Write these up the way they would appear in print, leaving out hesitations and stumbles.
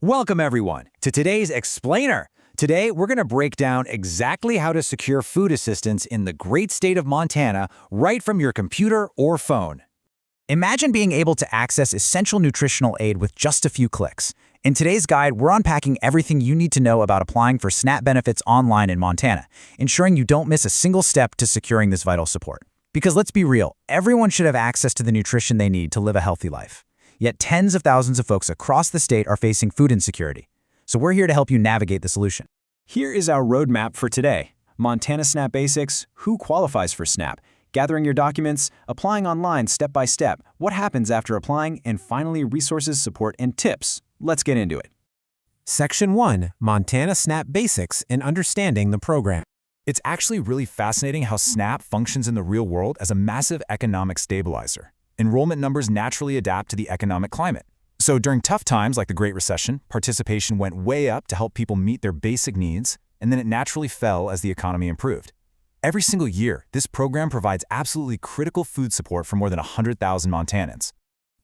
Welcome, everyone, to today's Explainer. Today, we're going to break down exactly how to secure food assistance in the great state of Montana right from your computer or phone. Imagine being able to access essential nutritional aid with just a few clicks. In today's guide, we're unpacking everything you need to know about applying for SNAP benefits online in Montana, ensuring you don't miss a single step to securing this vital support. Because let's be real, everyone should have access to the nutrition they need to live a healthy life. Yet tens of thousands of folks across the state are facing food insecurity. So we're here to help you navigate the solution. Here is our roadmap for today. Montana SNAP Basics, who qualifies for SNAP, gathering your documents, applying online step by step, what happens after applying, and finally resources, support, and tips. Let's get into it. Section 1, Montana SNAP Basics and Understanding the Program. It's actually really fascinating how SNAP functions in the real world as a massive economic stabilizer. Enrollment numbers naturally adapt to the economic climate. So during tough times like the Great Recession, participation went way up to help people meet their basic needs, and then it naturally fell as the economy improved. Every single year, this program provides absolutely critical food support for more than 100,000 Montanans.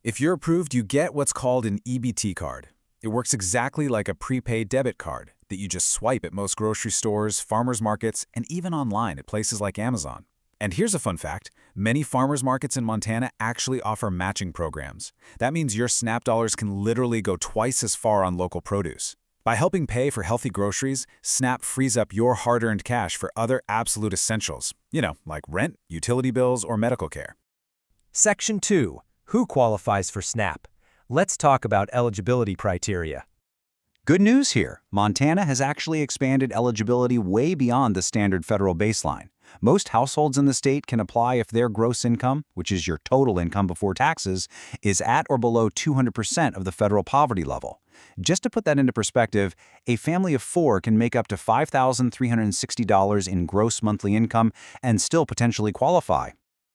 If you're approved, you get what's called an EBT card. It works exactly like a prepaid debit card that you just swipe at most grocery stores, farmers markets, and even online at places like Amazon. And here's a fun fact, many farmers markets in Montana actually offer matching programs. That means your SNAP dollars can literally go twice as far on local produce. By helping pay for healthy groceries, SNAP frees up your hard-earned cash for other absolute essentials, like rent, utility bills, or medical care. Section 2, who qualifies for SNAP? Let's talk about eligibility criteria. Good news here. Montana has actually expanded eligibility way beyond the standard federal baseline. Most households in the state can apply if their gross income, which is your total income before taxes, is at or below 200% of the federal poverty level. Just to put that into perspective, a family of 4 can make up to $5,360 in gross monthly income and still potentially qualify.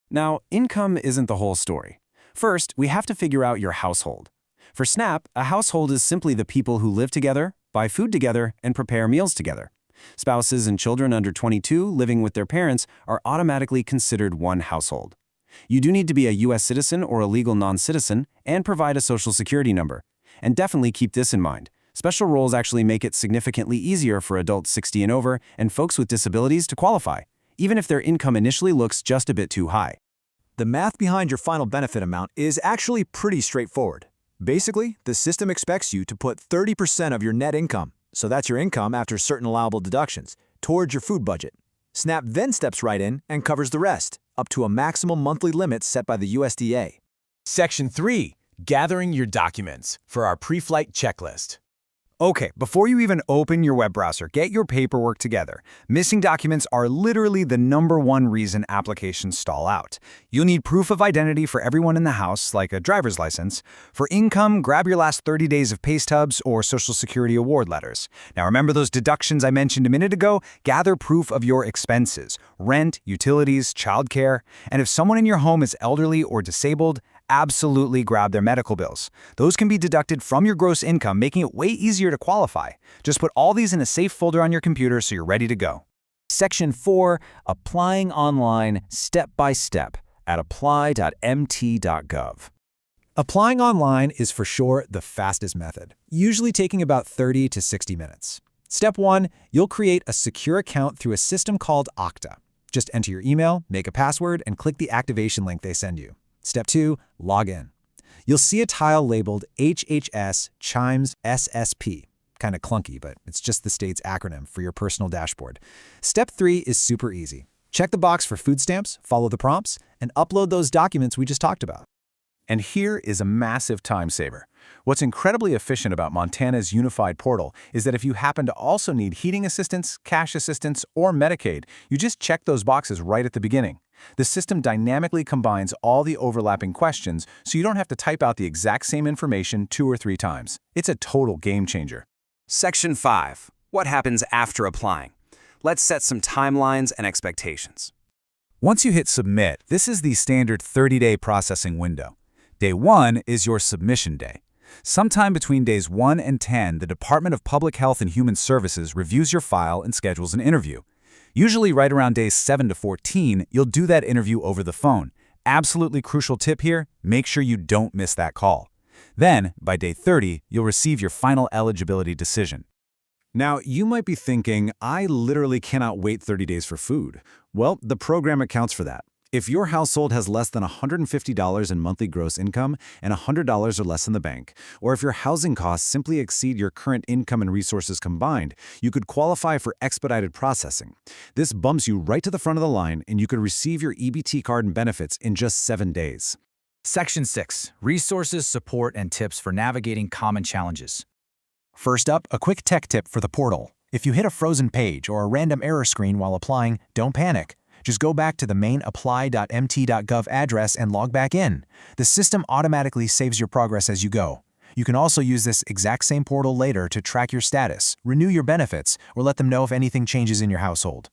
Now, income isn't the whole story. First, we have to figure out your household. For SNAP, a household is simply the people who live together, buy food together, and prepare meals together. Spouses and children under 22 living with their parents are automatically considered one household. You do need to be a U.S. citizen or a legal non-citizen and provide a Social Security number. And definitely keep this in mind. Special rules actually make it significantly easier for adults 60 and over and folks with disabilities to qualify, even if their income initially looks just a bit too high. The math behind your final benefit amount is actually pretty straightforward. Basically, the system expects you to put 30% of your net income, so that's your income after certain allowable deductions, towards your food budget. SNAP then steps right in and covers the rest, up to a maximum monthly limit set by the USDA. Section 3, gathering your documents for our pre-flight checklist. Okay, before you even open your web browser, get your paperwork together. Missing documents are literally the #1 reason applications stall out. You'll need proof of identity for everyone in the house, like a driver's license. For income, grab your last 30 days of pay stubs or Social Security award letters. Now remember those deductions I mentioned a minute ago? Gather proof of your expenses, rent, utilities, childcare, and if someone in your home is elderly or disabled, absolutely grab their medical bills. Those can be deducted from your gross income, making it way easier to qualify. Just put all these in a safe folder on your computer so you're ready to go. Section 4, applying online step by step at apply.mt.gov. Applying online is for sure the fastest method, usually taking about 30 to 60 minutes. Step 1, you'll create a secure account through a system called Okta. Just enter your email, make a password, and click the activation link they send you. Step 2, log in. You'll see a tile labeled HHS Chimes SSP. Kind of clunky, but it's just the state's acronym for your personal dashboard. Step 3 is super easy. Check the box for food stamps, follow the prompts, and upload those documents we just talked about. And here is a massive time saver. What's incredibly efficient about Montana's unified portal is that if you happen to also need heating assistance, cash assistance, or Medicaid, you just check those boxes right at the beginning. The system dynamically combines all the overlapping questions so you don't have to type out the exact same information 2 or 3 times. It's a total game changer. Section 5, what happens after applying? Let's set some timelines and expectations. Once you hit submit, this is the standard 30-day processing window. Day 1 is your submission day. Sometime between days 1 and 10, the Department of Public Health and Human Services reviews your file and schedules an interview. Usually right around days 7 to 14, you'll do that interview over the phone. Absolutely crucial tip here, make sure you don't miss that call. Then, by day 30, you'll receive your final eligibility decision. Now, you might be thinking, I literally cannot wait 30 days for food. Well, the program accounts for that. If your household has less than $150 in monthly gross income and $100 or less in the bank, or if your housing costs simply exceed your current income and resources combined, you could qualify for expedited processing. This bumps you right to the front of the line, and you could receive your EBT card and benefits in just 7 days. Section 6. Resources, support, and tips for navigating common challenges. First up, a quick tech tip for the portal. If you hit a frozen page or a random error screen while applying, don't panic. Just go back to the main apply.mt.gov address and log back in. The system automatically saves your progress as you go. You can also use this exact same portal later to track your status, renew your benefits, or let them know if anything changes in your household.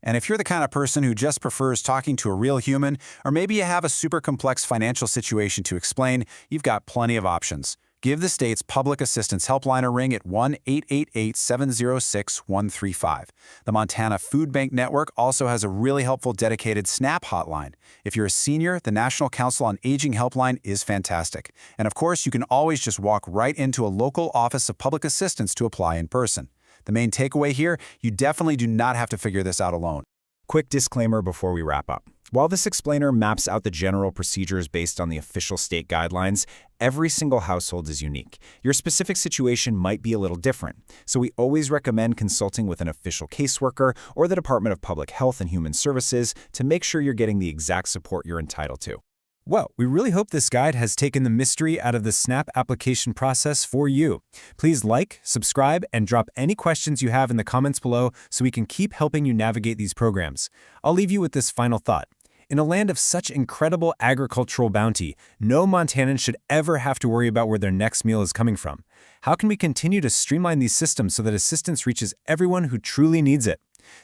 And if you're the kind of person who just prefers talking to a real human, or maybe you have a super complex financial situation to explain, you've got plenty of options. Give the state's Public Assistance Helpline a ring at 1-888-706-135. The Montana Food Bank Network also has a really helpful dedicated SNAP hotline. If you're a senior, the National Council on Aging Helpline is fantastic. And of course, you can always just walk right into a local Office of Public Assistance to apply in person. The main takeaway here, you definitely do not have to figure this out alone. Quick disclaimer before we wrap up. While this explainer maps out the general procedures based on the official state guidelines, every single household is unique. Your specific situation might be a little different, so we always recommend consulting with an official caseworker or the Department of Public Health and Human Services to make sure you're getting the exact support you're entitled to. Well, we really hope this guide has taken the mystery out of the SNAP application process for you. Please like, subscribe, and drop any questions you have in the comments below so we can keep helping you navigate these programs. I'll leave you with this final thought. In a land of such incredible agricultural bounty, no Montanan should ever have to worry about where their next meal is coming from. How can we continue to streamline these systems so that assistance reaches everyone who truly needs it?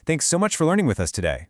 Thanks so much for learning with us today.